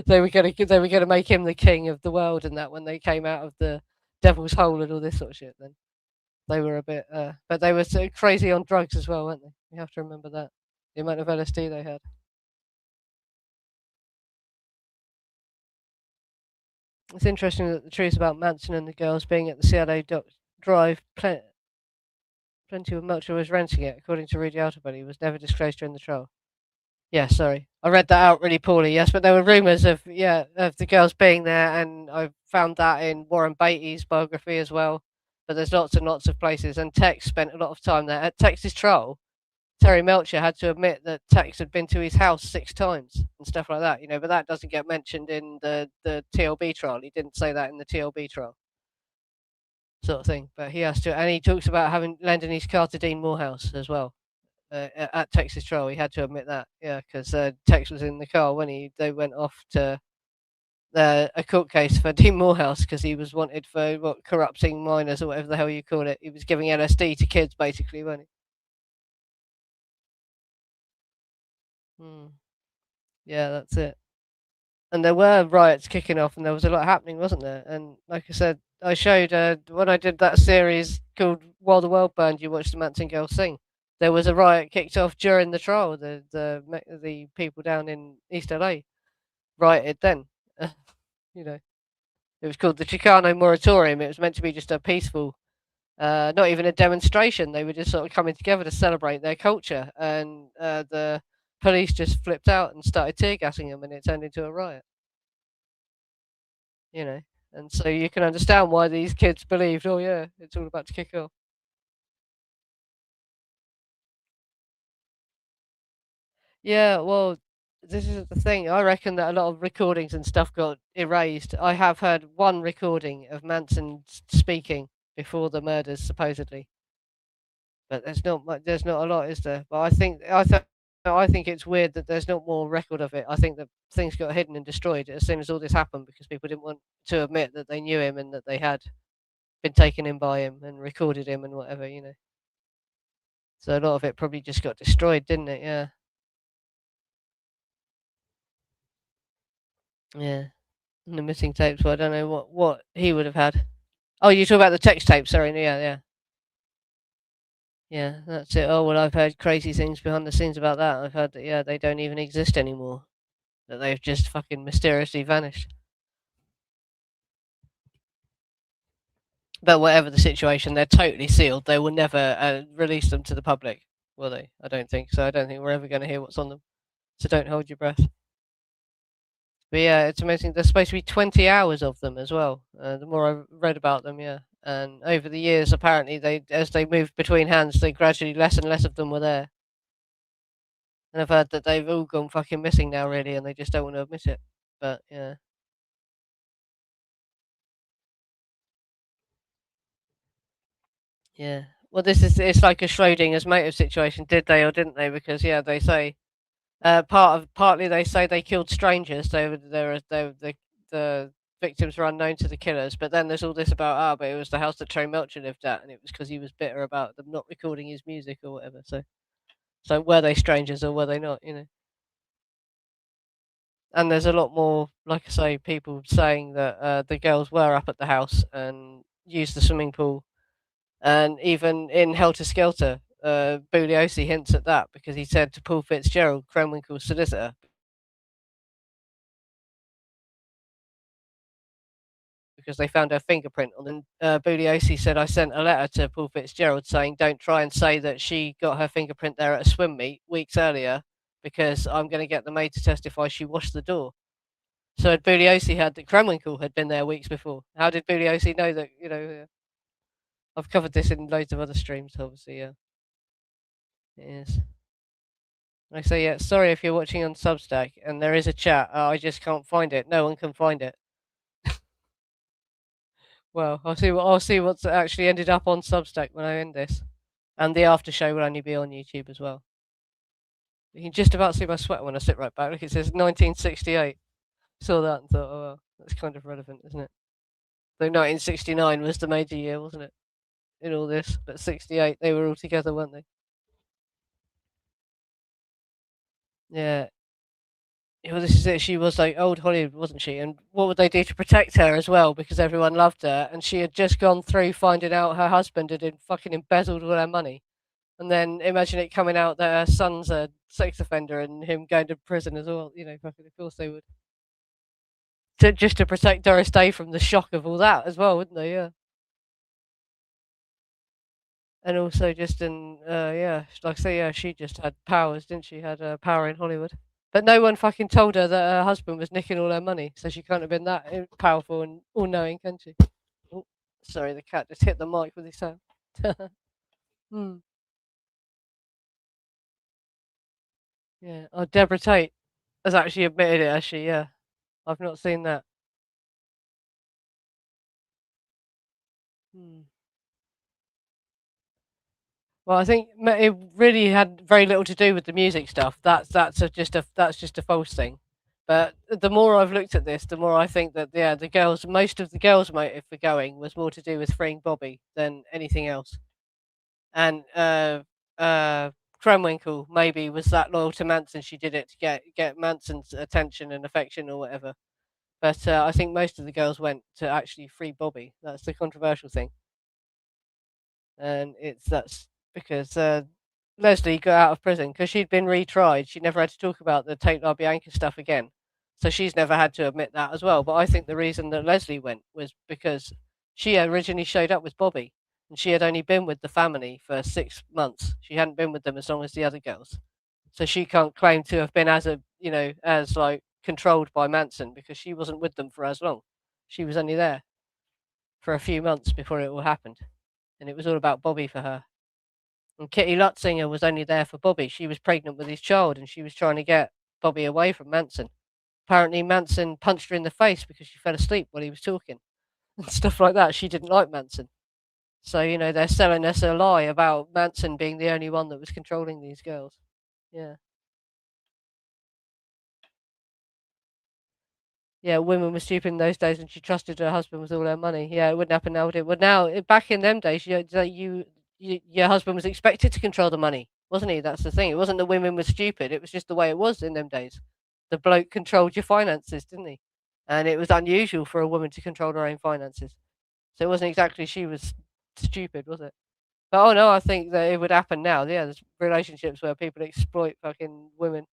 they were gonna make him the king of the world, and that when they came out of the devil's hole and all this sort of shit, then they were a bit. But they were so crazy on drugs as well, weren't they? You have to remember that the amount of LSD they had. It's interesting that the truth about Manson and the girls being at the CLA drive plenty of Melcher was renting it, according to Rudy Altabelli, was never disclosed during the trial. Yeah, sorry. I read that out really poorly, yes, but there were rumours of the girls being there, and I found that in Warren Beatty's biography as well. But there's lots and lots of places, and Tex spent a lot of time there. At Tex's trial, Terry Melcher had to admit that Tex had been to his house 6 times and stuff like that, but that doesn't get mentioned in the TLB trial. He didn't say that in the TLB trial, sort of thing. But he has to, and he talks about having lending his car to Dean Morehouse as well. At Texas trial, he had to admit that, yeah, because Tex was in the car when they went off to a court case for Dean Morehouse because he was wanted for corrupting minors or whatever the hell you call it. He was giving LSD to kids, basically, wasn't he? Yeah, that's it. And there were riots kicking off, and there was a lot happening, wasn't there? And like I said, I showed when I did that series called "While the World Burned," you watched the Manson girls sing. There was a riot kicked off during the trial. The people down in East LA rioted then. you know, it was called the Chicano Moratorium. It was meant to be just a peaceful, not even a demonstration. They were just sort of coming together to celebrate their culture, and the police just flipped out and started tear gassing them, and it turned into a riot. you know. And so you can understand why these kids believed, oh yeah, it's all about to kick off. Yeah, well, this is the thing. I reckon that a lot of recordings and stuff got erased. I have heard one recording of Manson speaking before the murders, supposedly, but there's not much. There's not a lot, is there? But I think it's weird that there's not more record of it. I think that things got hidden and destroyed as soon as all this happened because people didn't want to admit that they knew him and that they had been taken in by him and recorded him and whatever. So a lot of it probably just got destroyed, didn't it? Yeah. Yeah. And the missing tapes. Well, I don't know what he would have had. Oh, you talk about the text tape. Sorry. Yeah, yeah, yeah. That's it. Oh well, I've heard crazy things behind the scenes about that. I've heard that they don't even exist anymore. That they've just fucking mysteriously vanished. But whatever the situation, they're totally sealed. They will never release them to the public, will they? I don't think so. I don't think we're ever going to hear what's on them. So don't hold your breath. But yeah, it's amazing. There's supposed to be 20 hours of them as well. The more I read about them, yeah. And over the years, apparently, as they moved between hands, they gradually less and less of them were there. And I've heard that they've all gone fucking missing now, really, and they just don't want to admit it. But yeah, yeah. Well, it's like a Schrodinger's motive situation. Did they or didn't they? Because yeah, they say partly they say they killed strangers. The victims were unknown to the killers. But then there's all this about but it was the house that Trey Melcher lived at, and it was because he was bitter about them not recording his music or whatever. So were they strangers or were they not? And there's a lot more, like I say, people saying that the girls were up at the house and use the swimming pool. And even in Helter Skelter, Bugliosi hints at that because he said to Paul Fitzgerald, Krenwinkel's solicitor, because they found her fingerprint on the. Bugliosi said, I sent a letter to Paul Fitzgerald saying, don't try and say that she got her fingerprint there at a swim meet weeks earlier because I'm going to get the maid to testify she washed the door. So Bugliosi had that Krenwinkel had been there weeks before. How did Bugliosi know that? I've covered this in loads of other streams, obviously. Yeah, it is. I say, yeah, sorry if you're watching on Substack and there is a chat. I just can't find it. No one can find it. Well, I'll see what's actually ended up on Substack when I end this, and the after show will only be on YouTube as well. You can just about see my sweater when I sit right back. Look, it says 1968. Saw that and thought, oh well, that's kind of relevant, isn't it? Though 1969 was the major year, wasn't it? In all this, but 68 they were all together, weren't they? Yeah, well, this is it. She was like old Hollywood, wasn't she? And what would they do to protect her as well? Because everyone loved her, and she had just gone through finding out her husband had fucking embezzled all her money. And then imagine it coming out that her son's a sex offender and him going to prison as well. Fucking of course they would. Just to protect Doris Day from the shock of all that as well, wouldn't they? Yeah. And also just yeah, like I say, yeah, she just had powers, didn't she? Had power in Hollywood. But no one fucking told her that her husband was nicking all her money, so she can't have been that powerful and all knowing, can she? Oh, sorry, the cat just hit the mic with his tail. Hmm. Yeah. Oh, Deborah Tate has actually admitted it, has she? Yeah. I've not seen that. Hmm. Well, I think it really had very little to do with the music stuff. That's just a false thing. But the more I've looked at this, the more I think that yeah, most of the girls' motive for going was more to do with freeing Bobby than anything else. And Krenwinkel maybe was that loyal to Manson, she did it to get Manson's attention and affection or whatever. But I think most of the girls went to actually free Bobby. That's the controversial thing, and that's because Leslie got out of prison because she'd been retried. She never had to talk about the Tate LaBianca stuff again, so she's never had to admit that as well. But I think the reason that Leslie went was because she originally showed up with Bobby, and she had only been with the family for 6 months. She hadn't been with them as long as the other girls, so she can't claim to have been as like controlled by Manson because she wasn't with them for as long. She was only there for a few months before it all happened, and it was all about Bobby for her. And Kitty Lutzinger was only there for Bobby. She was pregnant with his child and she was trying to get Bobby away from Manson. Apparently, Manson punched her in the face because she fell asleep while he was talking and stuff like that. She didn't like Manson. So, they're selling us a lie about Manson being the only one that was controlling these girls. Yeah. Yeah, women were stupid in those days and she trusted her husband with all her money. Yeah, it wouldn't happen now, would it? Well, now, back in them days, your husband was expected to control the money, wasn't he? That's the thing. It wasn't that women were stupid. It was just the way it was in them days. The bloke controlled your finances, didn't he? And it was unusual for a woman to control her own finances. So it wasn't exactly she was stupid, was it? But oh no, I think that it would happen now. Yeah, there's relationships where people exploit fucking women,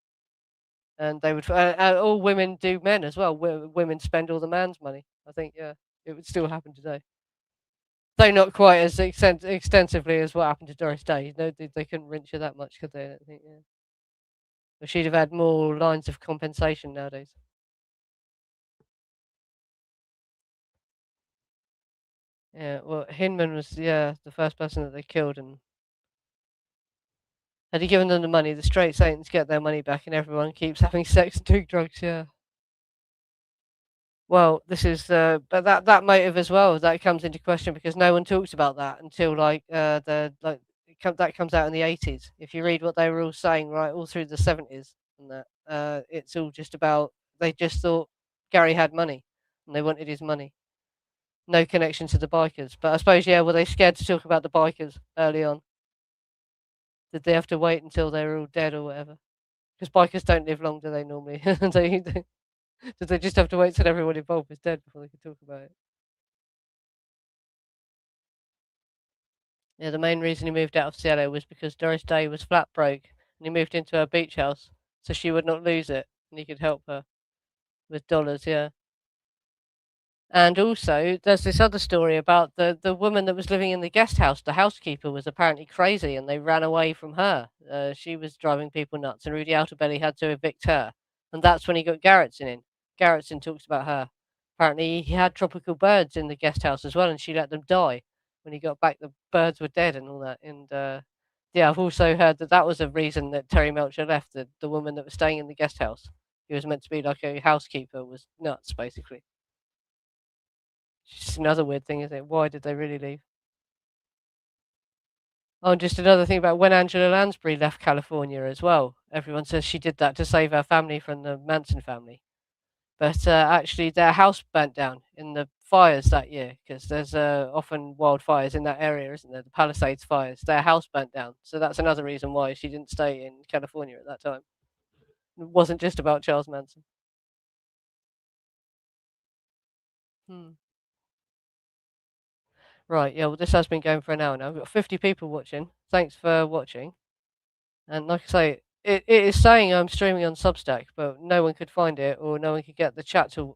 and they would. All women do men as well. Women spend all the man's money. I think yeah, it would still happen today. Though not quite as extensively as what happened to Doris Day. No, they couldn't rinse her that much, could they? I don't think. Yeah. But she'd have had more lines of compensation nowadays. Yeah, well, Hinman was the first person that they killed, and had he given them the money, the straight Satans get their money back, and everyone keeps having sex and doing drugs. Yeah. Well, this is but that motive as well that comes into question because no one talks about that until like that comes out in the 80s. If you read what they were all saying right all through the 70s and that it's all just about they just thought Gary had money and they wanted his money. No connection to the bikers. But I suppose yeah, were they scared to talk about the bikers early on? Did they have to wait until they were all dead or whatever? Because bikers don't live long, do they normally? Did they just have to wait till everyone involved was dead before they could talk about it? Yeah, the main reason he moved out of Seattle was because Doris Day was flat broke, and he moved into her beach house so she would not lose it, and he could help her with dollars. Yeah. And also, there's this other story about the woman that was living in the guest house. The housekeeper was apparently crazy, and they ran away from her. She was driving people nuts, and Rudy Outerbelly had to evict her. And that's when he got Garrettson in. Garrettson talks about her. Apparently, he had tropical birds in the guest house as well, and she let them die. When he got back, the birds were dead and all that. And yeah, I've also heard that that was a reason that Terry Melcher left. The woman that was staying in the guest house, he was meant to be like a housekeeper, was nuts basically. It's just another weird thing, isn't it? Why did they really leave? Oh, and just another thing about when Angela Lansbury left California as well. Everyone says she did that to save her family from the Manson family. But actually, their house burnt down in the fires that year because there's often wildfires in that area, isn't there? The Palisades fires. Their house burnt down. So that's another reason why she didn't stay in California at that time. It wasn't just about Charles Manson. Hmm. Right, yeah, well, this has been going for an hour now. We've got 50 people watching. Thanks for watching. And like I say, it is saying I'm streaming on Substack, but no one could find it or no one could get the chat to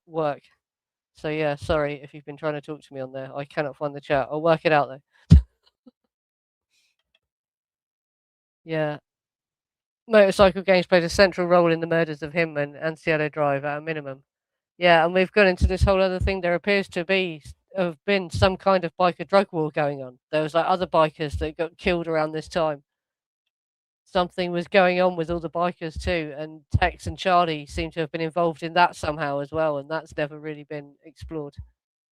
work. So yeah, sorry if you've been trying to talk to me on there. I cannot find the chat. I'll work it out though. Yeah. Motorcycle gangs played a central role in the murders of him and Anciano Drive at a minimum. Yeah, and we've gone into this whole other thing. There appears to be have been some kind of biker drug war going on. There was like other bikers that got killed around this time. Something was going on with all the bikers too, and Tex and Charlie seem to have been involved in that somehow as well, and that's never really been explored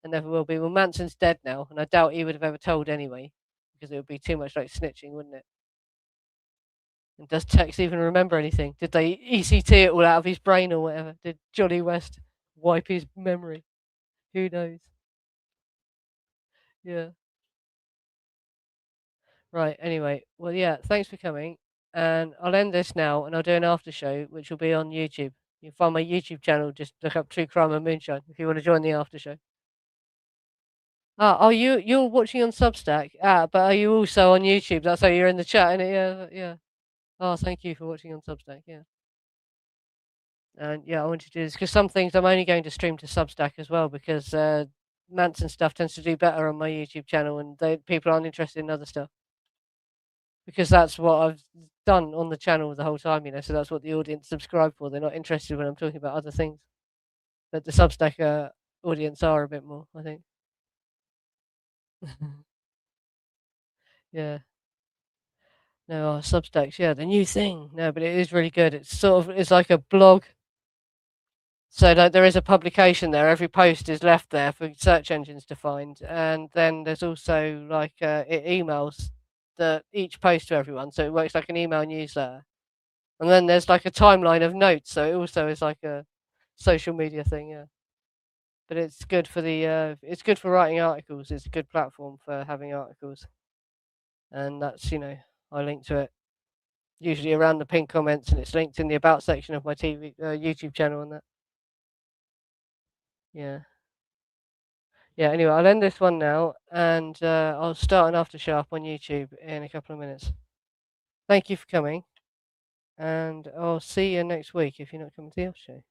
and never will be. Well, Manson's dead now, and I doubt he would have ever told anyway, because it would be too much like snitching, wouldn't it? And does Tex even remember anything? Did they ECT it all out of his brain or whatever? Did Johnny West wipe his memory? Who knows? Yeah. Right. Anyway, well, yeah. Thanks for coming, and I'll end this now, and I'll do an after show, which will be on YouTube. You can find my YouTube channel. Just look up True Crime and Moonshine if you want to join the after show. Ah, oh, you're watching on Substack. Ah, but are you also on YouTube? That's how you're in the chat, innit? Yeah, yeah. Oh, thank you for watching on Substack. Yeah, and yeah, I wanted to do this because some things I'm only going to stream to Substack as well because Manson stuff tends to do better on my YouTube channel, and people aren't interested in other stuff. Because that's what I've done on the channel the whole time, so that's what the audience subscribe for. They're not interested when I'm talking about other things. But the Substack audience are a bit more, I think. Yeah. No, Substacks, yeah, the new thing. No, but it is really good. It's like a blog. So like, there is a publication there. Every post is left there for search engines to find, and then there's also like it emails each post to everyone. So it works like an email newsletter. And then there's like a timeline of notes, so it also is like a social media thing, yeah. But it's good for writing articles. It's a good platform for having articles, and that's I link to it usually around the pinned comments, and it's linked in the about section of my YouTube channel and that. Yeah, yeah. Anyway, I'll end this one now, and I'll start an after show up on YouTube in a couple of minutes. Thank you for coming, and I'll see you next week if you're not coming to the after show.